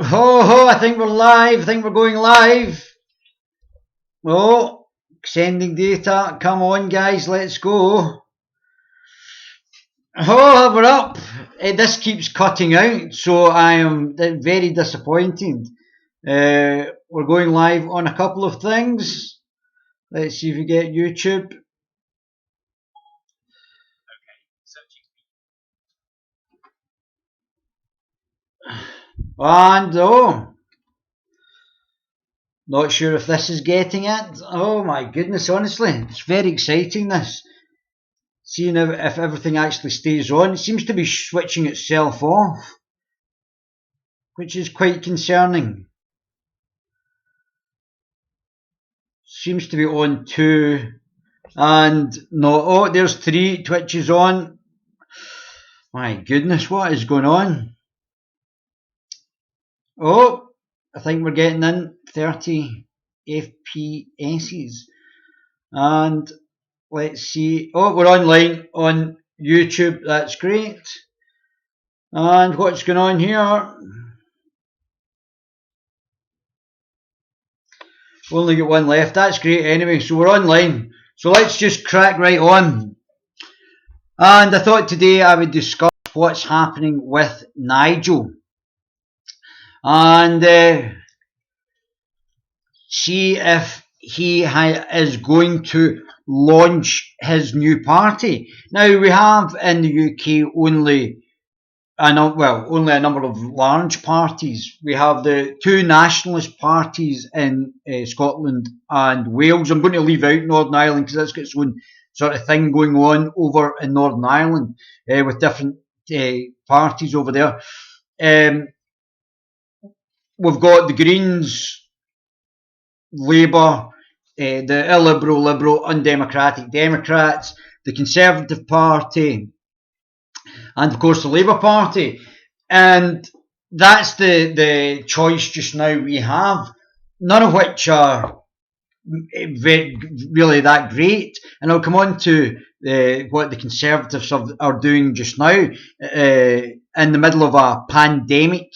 Ho, I think we're live. I think we're going live. Oh, sending data. Come on, guys, let's go. Oh, we're up. This keeps cutting out, so I am very disappointed. We're going live on a couple of things. Let's see if we get YouTube. And not sure if this is getting it. Oh my goodness, honestly, it's very exciting this. Seeing if everything actually stays on. It seems to be switching itself off, which is quite concerning. Seems to be on 2 and no, oh, there's 3. Twitch is on. My goodness, what is going on? Oh, I think we're getting in 30 FPSs. And let's see. Oh, we're online on YouTube. That's great. And what's going on here? Only got one left. That's great anyway. So we're online. So let's just crack right on. And I thought today I would discuss what's happening with Nigel. And see if he is going to launch his new party. Now, we have in the UK only a number of large parties. We have the 2 nationalist parties in Scotland and Wales. I'm going to leave out Northern Ireland because that's got its own sort of thing going on over in Northern Ireland with different parties over there. We've got the Greens, Labour, the illiberal, liberal, undemocratic Democrats, the Conservative Party, and of course the Labour Party. And that's the choice just now we have, none of which are really that great. And I'll come on to what the Conservatives are doing just now. In the middle of a pandemic,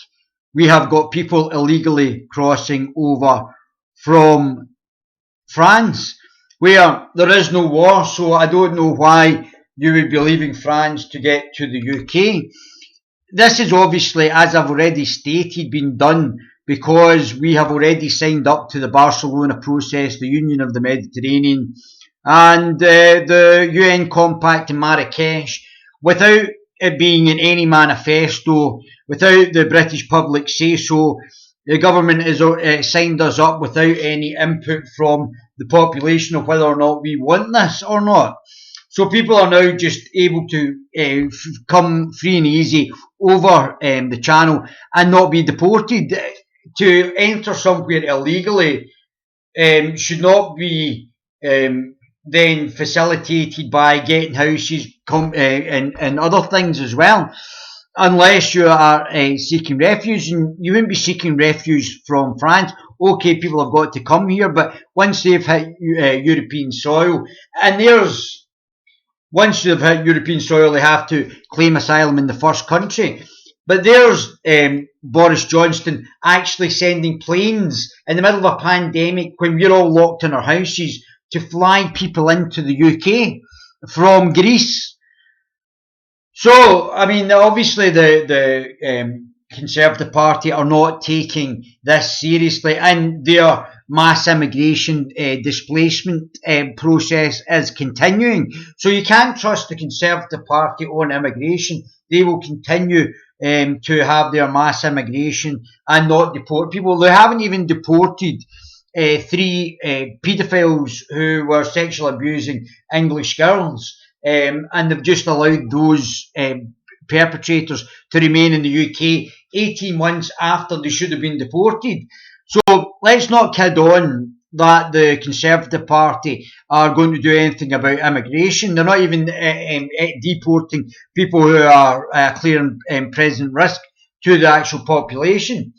we have got people illegally crossing over from France, where there is no war, so I don't know why you would be leaving France to get to the UK. This is obviously, as I've already stated, been done because we have already signed up to the Barcelona process, the Union of the Mediterranean, and the UN Compact in Marrakesh, without it being in any manifesto, without the British public say so. The government has signed us up without any input from the population of whether or not we want this or not. So people are now just able to come free and easy over the channel and not be deported. To enter somewhere illegally should not be then facilitated by getting houses and other things as well. Unless you are seeking refuge, and you wouldn't be seeking refuge from France. Okay, people have got to come here, but once they've hit European soil, and once they've hit European soil, they have to claim asylum in the first country. But there's Boris Johnson actually sending planes in the middle of a pandemic when we're all locked in our houses to fly people into the UK from Greece. So, I mean, obviously the Conservative Party are not taking this seriously, and their mass immigration displacement process is continuing. So you can't trust the Conservative Party on immigration. They will continue to have their mass immigration and not deport people. They haven't even deported 3 paedophiles who were sexually abusing English girls. And they've just allowed those perpetrators to remain in the UK 18 months after they should have been deported. So let's not kid on that the Conservative Party are going to do anything about immigration. They're not even deporting people who are clear and present risk to the actual population,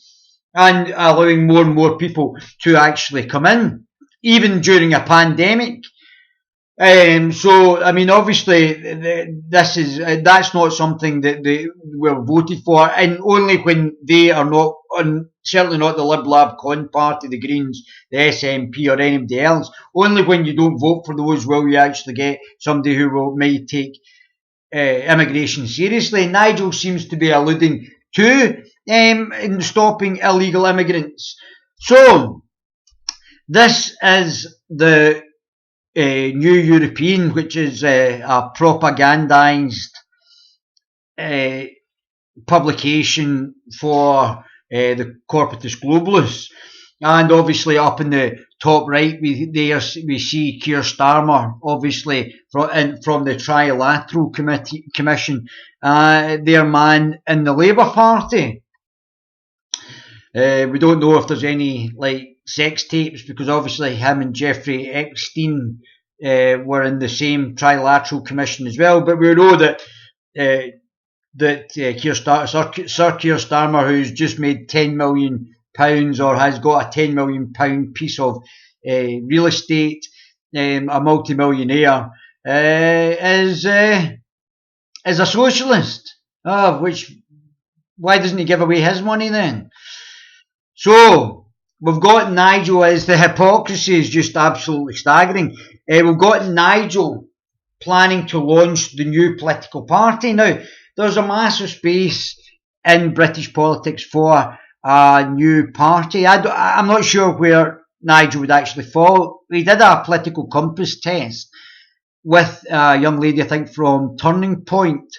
and allowing more and more people to actually come in, even during a pandemic. So, I mean, obviously, that's not something that they were voted for, and only when they are not Certainly not the Lib Lab Con Party, the Greens, the SNP or anybody else. Only when you don't vote for those will you actually get somebody who might take immigration seriously. Nigel seems to be alluding to in stopping illegal immigrants. So, this is the New European, which is a propagandised publication for the corporatist globalists. And obviously up in the top right, we see Keir Starmer, obviously from the Trilateral Commission, their man in the Labour Party. We don't know if there's any sex tapes, because obviously him and Jeffrey Epstein were in the same Trilateral Commission as well. But we know that Sir Keir Starmer, who's just made £10 million or has got a £10 million piece of real estate, a multi-millionaire, is a socialist. Why doesn't he give away his money then? So, we've got Nigel, as the hypocrisy is just absolutely staggering. We've got Nigel planning to launch the new political party. Now, there's a massive space in British politics for a new party. I'm not sure where Nigel would actually fall. He did a political compass test with a young lady, I think, from Turning Point.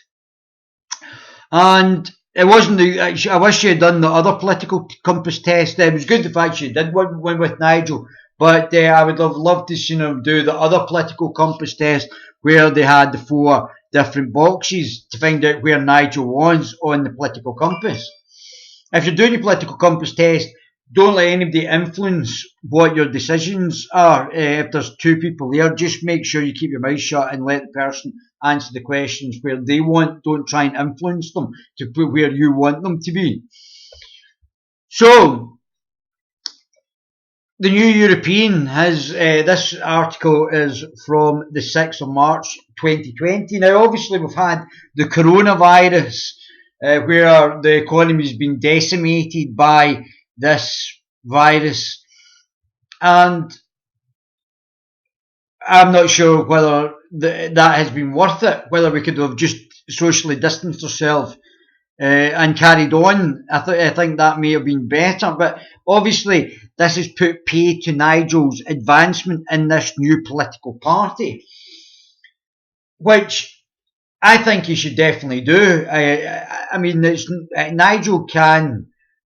And it wasn't I wish she had done the other political compass test. It was good the fact she did one with Nigel, but I would have loved to see him do the other political compass test where they had the 4 different boxes to find out where Nigel was on the political compass. If you're doing your political compass test, don't let anybody influence what your decisions are. If there's 2 people there, just make sure you keep your mouth shut and let the person answer the questions where they want. Don't try and influence them to put where you want them to be. So, the New European has, this article is from the 6th of March 2020. Now, obviously, we've had the coronavirus, where the economy has been decimated by this virus, and I'm not sure whether that has been worth it, whether we could have just socially distanced ourselves and carried on. I think that may have been better, but obviously this has put pay to Nigel's advancement in this new political party, which I think he should definitely do. I mean, Nigel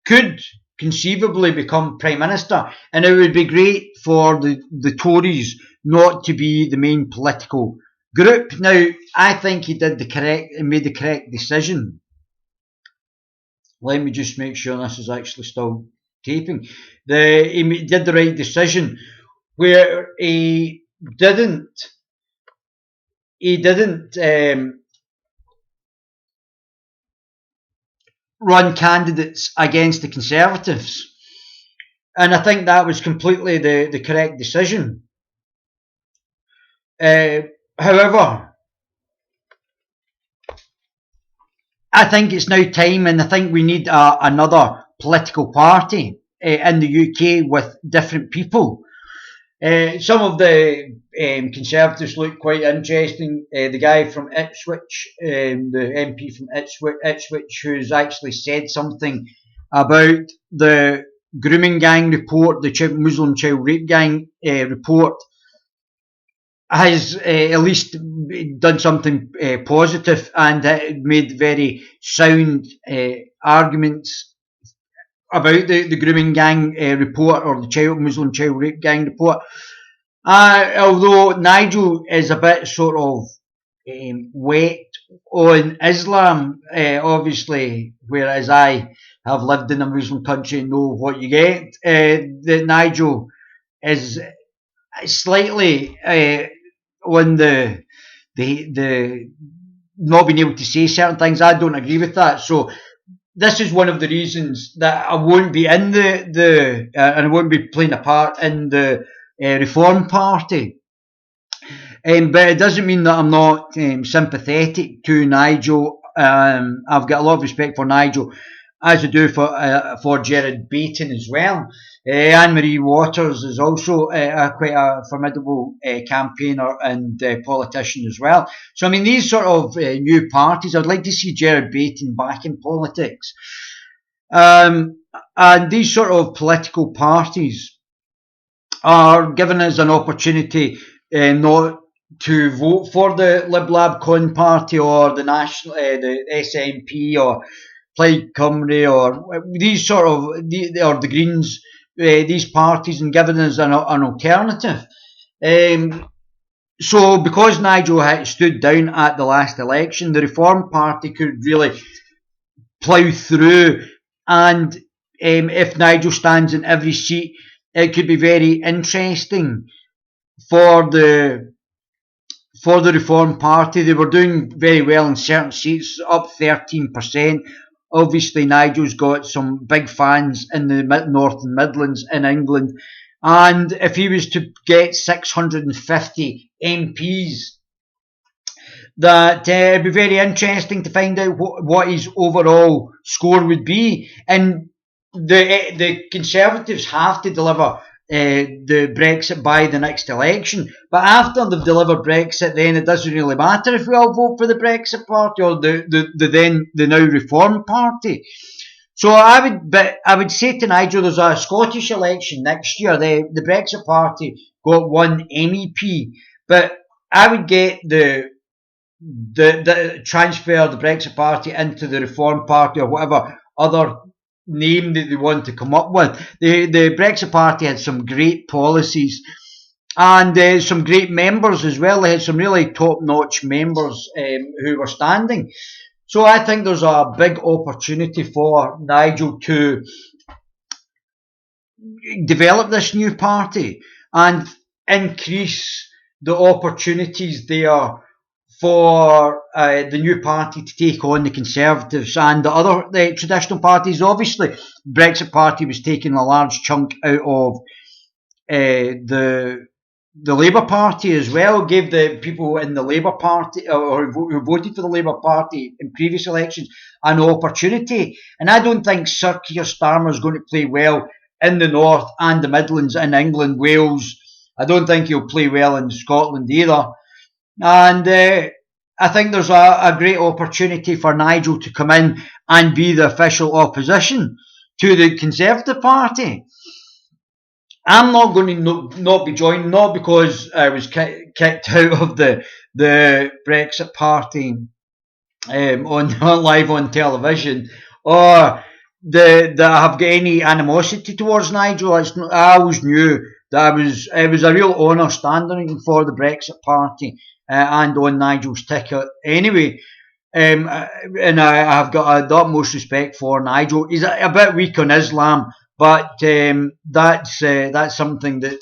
could conceivably become Prime Minister, and it would be great for the Tories not to be the main political group. Now, I think he made the correct decision. Let me just make sure this is actually still taping. He did the right decision where he didn't run candidates against the Conservatives, and I think that was completely the correct decision. However, I think it's now time, and I think we need another political party in the UK with different people. Some of the Conservatives look quite interesting. The guy from Ipswich, the MP from Ipswich, who's actually said something about the grooming gang report, the Muslim child rape gang report, has at least done something positive and made very sound arguments about the grooming gang report, or the Muslim child rape gang report. Although Nigel is a bit sort of wet on Islam, obviously, whereas I have lived in a Muslim country and know what you get, that Nigel is slightly on the not being able to say certain things. I don't agree with that. So this is one of the reasons that I won't be in and I won't be playing a part in the Reform Party. But it doesn't mean that I'm not sympathetic to Nigel. I've got a lot of respect for Nigel, as I do for Gerard Baton as well. Anne-Marie Waters is also quite a formidable campaigner and politician as well. So, I mean, these sort of new parties, I'd like to see Gerard Baton back in politics. And these sort of political parties are giving us an opportunity not to vote for the Lib Lab Con Party or the National, the SNP or Plaid Cymru or these sort of, or the Greens, these parties, and giving us an alternative. So because Nigel had stood down at the last election, the Reform Party could really plough through, and if Nigel stands in every seat, it could be very interesting for the Reform Party. They were doing very well in certain seats, up 13%. Obviously, Nigel's got some big fans in the North and Midlands in England, and if he was to get 650 MPs, that it'd be very interesting to find out what his overall score would be. And the Conservatives have to deliver the Brexit by the next election. But after they've delivered Brexit, then it doesn't really matter if we all vote for the Brexit Party or the now Reform Party. So I would say to Nigel, there's a Scottish election next year. The Brexit Party got one MEP, but I would get the transfer the Brexit Party into the Reform Party or whatever other name that they want to come up with. The Brexit Party had some great policies and some great members as well. They had some really top-notch members who were standing. So I think there's a big opportunity for Nigel to develop this new party and increase the opportunities there for the new party to take on the Conservatives and the other traditional parties. Obviously, the Brexit Party was taking a large chunk out of the Labour Party as well, gave the people in the Labour Party or who voted for the Labour Party in previous elections an opportunity. And I don't think Sir Keir Starmer is going to play well in the North and the Midlands in England, Wales. I don't think he'll play well in Scotland either. And I think there's a great opportunity for Nigel to come in and be the official opposition to the Conservative Party. I'm not going to not be joining, not because I was kicked out of the Brexit Party on live on television, or that I have got any animosity towards Nigel. I always knew that it was a real honour standing for the Brexit Party and on Nigel's ticket anyway. And I have got the utmost respect for Nigel. He's a bit weak on Islam, but that's something that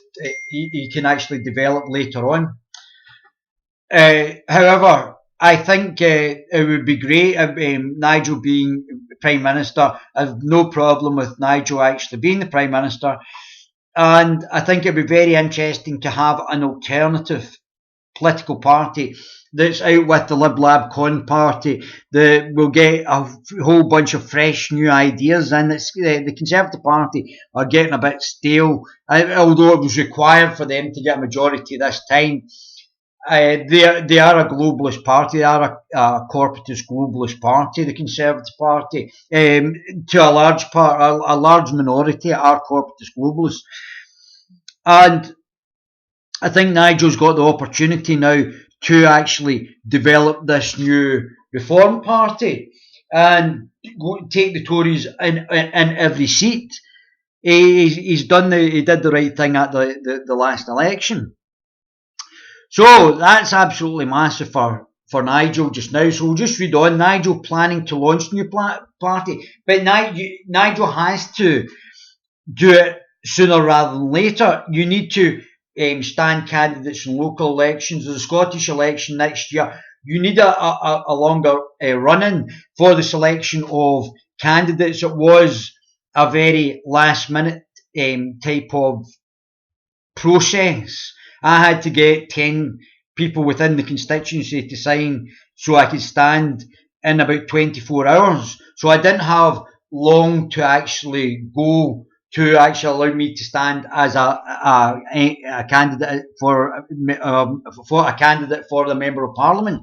he can actually develop later on. However, I think it would be great if Nigel being Prime Minister. I have no problem with Nigel actually being the Prime Minister. And I think it would be very interesting to have an alternative political party that's out with the Lib Lab Con Party that will get a whole bunch of fresh new ideas in. The Conservative Party are getting a bit stale, although it was required for them to get a majority this time. They are a globalist party. They are a corporatist globalist party, the Conservative Party. To a large part, a large minority are corporatist globalists. And I think Nigel's got the opportunity now to actually develop this new Reform Party and take the Tories in every seat. He did the right thing at the last election. So that's absolutely massive for Nigel just now. So we'll just read on. Nigel planning to launch new party, but Nigel has to do it sooner rather than later. You need to stand candidates in local elections. There's a Scottish election next year. You need a longer run-in for the selection of candidates. It was a very last-minute type of process. I had to get 10 people within the constituency to sign so I could stand in about 24 hours. So I didn't have long to actually go to actually allow me to stand as a candidate for a candidate for the Member of Parliament.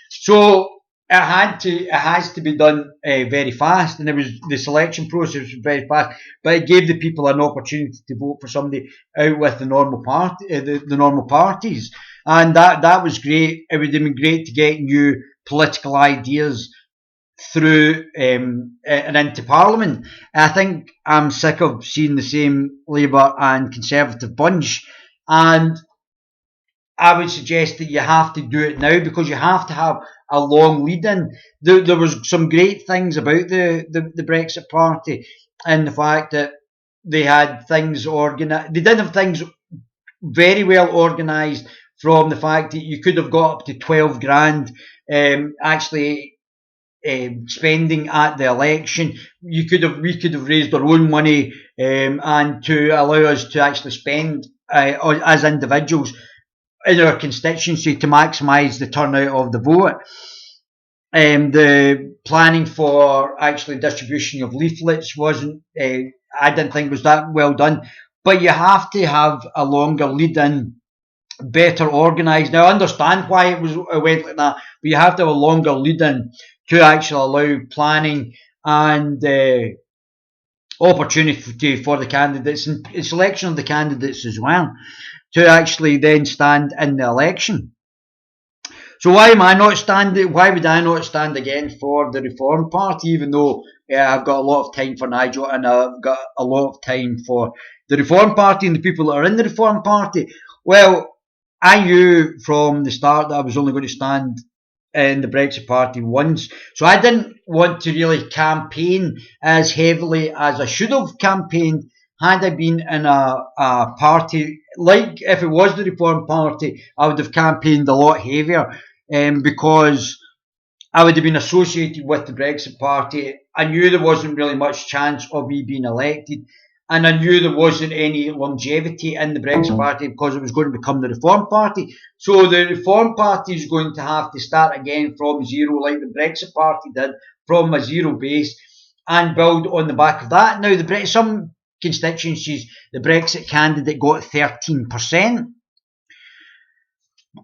So it has to be done very fast, and the selection process was very fast, but it gave the people an opportunity to vote for somebody out with the normal party, the normal parties, and that was great. It would have been great to get new political ideas through and into Parliament. I think I'm sick of seeing the same Labour and Conservative bunch, and I would suggest that you have to do it now because you have to have a long lead in. There was some great things about the Brexit Party and the fact that they had things organised. They did have things very well organised, from the fact that you could have got up to 12 grand actually spending at the election. We could have raised our own money and to allow us to actually spend as individuals in our constituency to maximise the turnout of the vote. The planning for actually distribution of leaflets wasn't, I didn't think was that well done. But you have to have a longer lead in, better organised. Now I understand why it went like that, but you have to have a longer lead in to actually allow planning and opportunity for the candidates and selection of the candidates as well to actually then stand in the election. So why would I not stand again for the Reform Party, even though I've got a lot of time for Nigel and I've got a lot of time for the Reform Party and the people that are in the Reform Party? Well, I knew from the start that I was only going to stand in the Brexit Party once, so I didn't want to really campaign as heavily as I should have campaigned had I been in a party, like if it was the Reform Party, I would have campaigned a lot heavier because I would have been associated with the Brexit Party. I knew there wasn't really much chance of me being elected, and I knew there wasn't any longevity in the Brexit Party because it was going to become the Reform Party. So the Reform Party is going to have to start again from zero, like the Brexit Party did, from a zero base, and build on the back of that. Now, some constituencies, the Brexit candidate got 13%.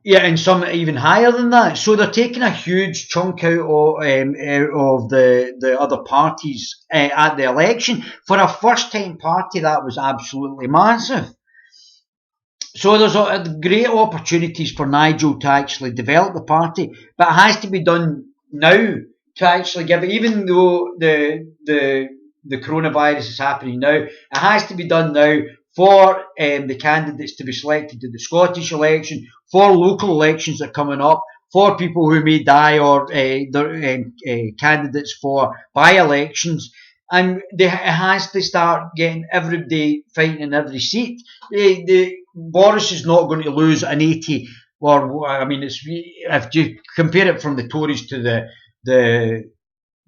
Yeah, and some even higher than that. So they're taking a huge chunk out of the other parties at the election. For a first-time party, that was absolutely massive. So there's great opportunities for Nigel to actually develop the party, but it has to be done now to actually give it, even though the coronavirus is happening now, it has to be done now for the candidates to be selected in the Scottish election, for local elections that are coming up, for people who may die, or candidates for by-elections. And it has to start getting everybody fighting in every seat. Boris is not going to lose an 80, or I mean, if you compare it from the Tories to the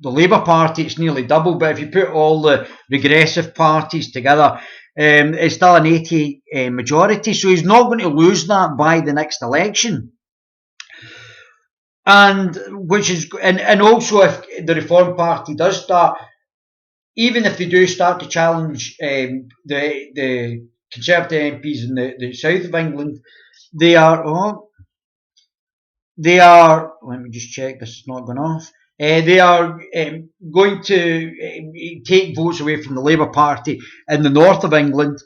Labour Party, it's nearly double. But if you put all the regressive parties together, it's still an 80 majority. So he's not going to lose that by the next election. And also, if the Reform Party does start, even if they do start to challenge the Conservative MPs in the south of England, they are. Let me just check. This is not going off. They are going to take votes away from the Labour Party in the north of England,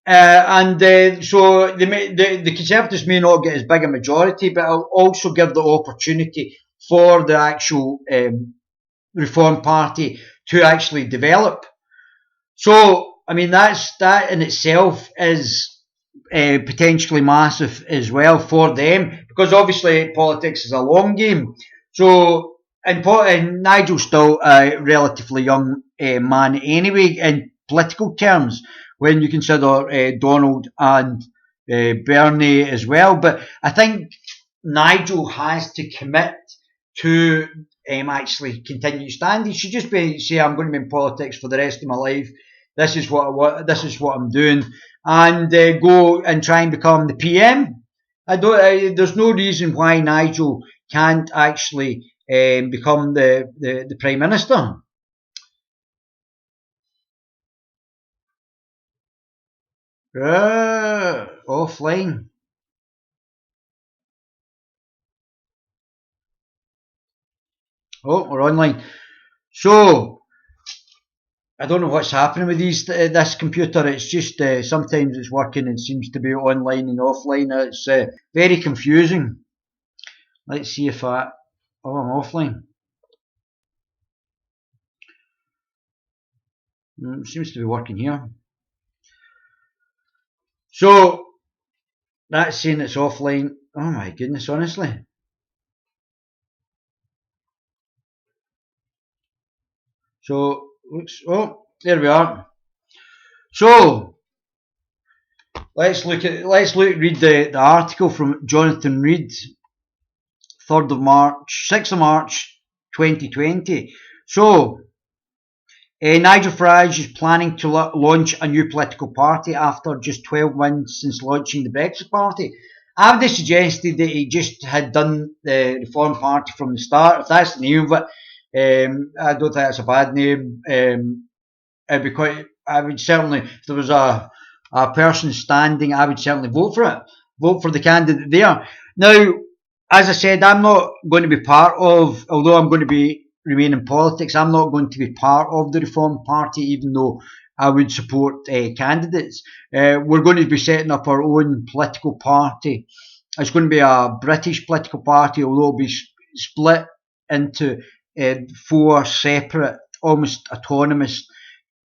so the Conservatives may not get as big a majority, but it'll also give the opportunity for the actual Reform Party to actually develop. So, I mean, that in itself is potentially massive as well for them, because obviously politics is a long game. So, and Nigel's still a relatively young man anyway in political terms, when you consider Donald and Bernie as well. But I think Nigel has to commit to actually continue standing. He should just say, I'm going to be in politics for the rest of my life. This is what I'm doing, and go and try and become the PM. There's no reason why Nigel can't actually become the Prime Minister. Offline. Oh, we're online. So, I don't know what's happening with this computer. It's just sometimes it's working and seems to be online and offline. It's very confusing. Let's see if I. Oh, I'm offline. Seems to be working here. So that's saying it's offline. Oh my goodness, honestly. So looks. Oh, there we are. So read the article from Jonathan Reed, 6th of March 2020. So Nigel Farage is planning to launch a new political party after just 12 months since launching the Brexit Party. I would have suggested that he just had done the Reform Party from the start. If that's the name of it, I don't think that's a bad name. It'd be quite. I would certainly, if there was a person standing, I would certainly vote for it. Vote for the candidate there. Now, as I said, I'm not going to be part of, although I'm going to remain in politics, I'm not going to be part of the Reform Party, even though I would support candidates. We're going to be setting up our own political party. It's going to be a British political party, although it'll be split into 4 separate, almost autonomous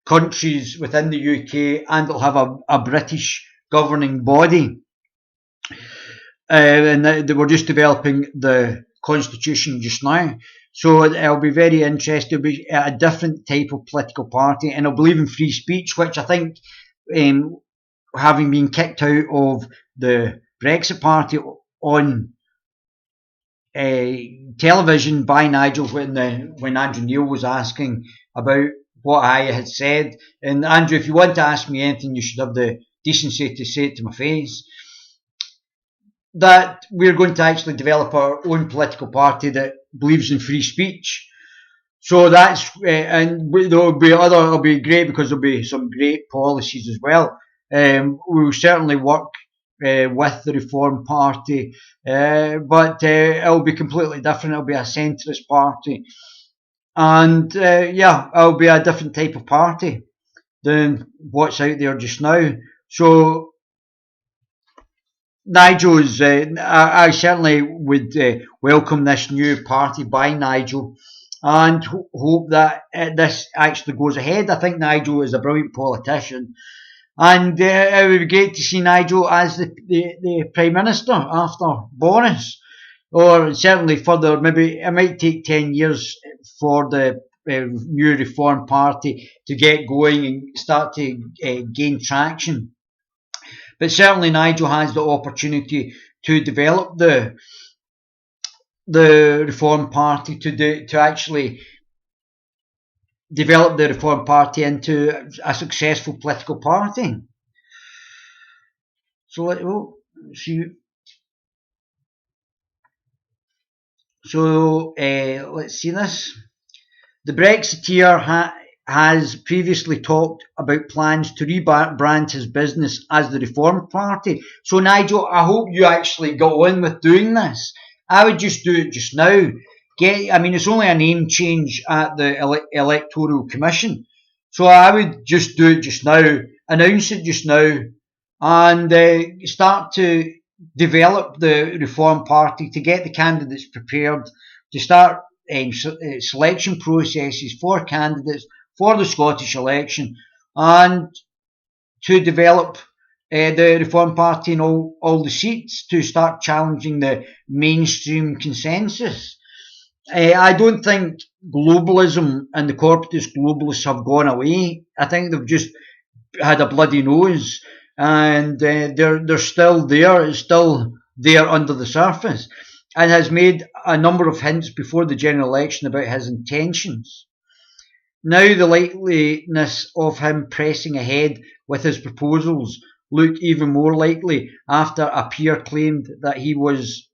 countries within the UK, and it'll have a British governing body. And they were just developing the constitution just now. So it'll be very interesting. It'll be a different type of political party, and it'll believe in free speech, which I think, having been kicked out of the Brexit Party on television by Nigel when Andrew Neil was asking about what I had said. And Andrew, if you want to ask me anything, you should have the decency to say it to my face. That we're going to actually develop our own political party that believes in free speech. So that's and it'll be great because there'll be some great policies as well. We will certainly work with the Reform Party, but it'll be completely different. It'll be a centrist party, and it'll be a different type of party than what's out there just now. So Nigel's, I certainly would welcome this new party by Nigel and hope that this actually goes ahead. I think Nigel is a brilliant politician, and it would be great to see Nigel as the Prime Minister after Boris, or certainly further. Maybe it might take 10 years for the new Reform Party to get going and start to gain traction. But certainly Nigel has the opportunity to develop the Reform Party, to actually develop the Reform Party into a successful political party. So let's see. So let's see this. The Brexiteer has previously talked about plans to rebrand his business as the Reform Party. So Nigel, I hope you actually got on with doing this. I would just do it just now. It's only a name change at the Electoral Commission. So I would just do it just now, announce it just now, and start to develop the Reform Party, to get the candidates prepared, to start selection processes for candidates for the Scottish election, and to develop the Reform Party in all the seats, to start challenging the mainstream consensus. I don't think globalism and the corporatist globalists have gone away. I think they've just had a bloody nose, and they're still there. It's still there under the surface, and has made a number of hints before the general election about his intentions. Now the likeliness of him pressing ahead with his proposals look even more likely after a peer claimed that he was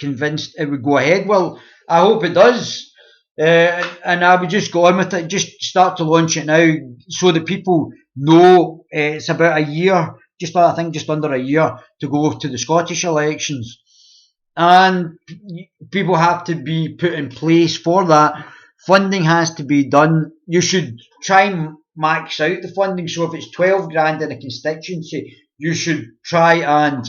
convinced it would go ahead. Well, I hope it does. And I would just go on with it, just start to launch it now so that people know it's about a year I think just under a year to go to the Scottish elections, and people have to be put in place for that. Funding has to be done. You should try and max out the funding. So if it's 12 grand in a constituency, you should try and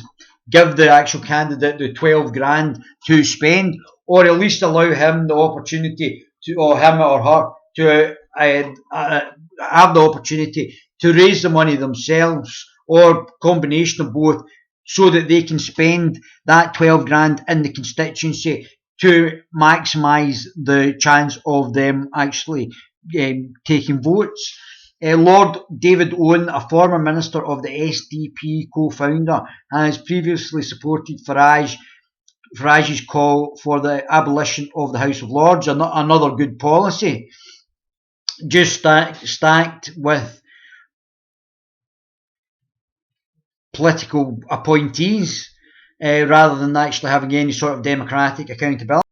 give the actual candidate the 12 grand to spend, or at least allow him the opportunity to, or him or her, to have the opportunity to raise the money themselves, or combination of both, so that they can spend that 12 grand in the constituency to maximise the chance of them actually taking votes. Lord David Owen, a former minister of the SDP co-founder, has previously supported Farage's call for the abolition of the House of Lords, another good policy, just stacked with political appointees, rather than actually having any sort of democratic accountability.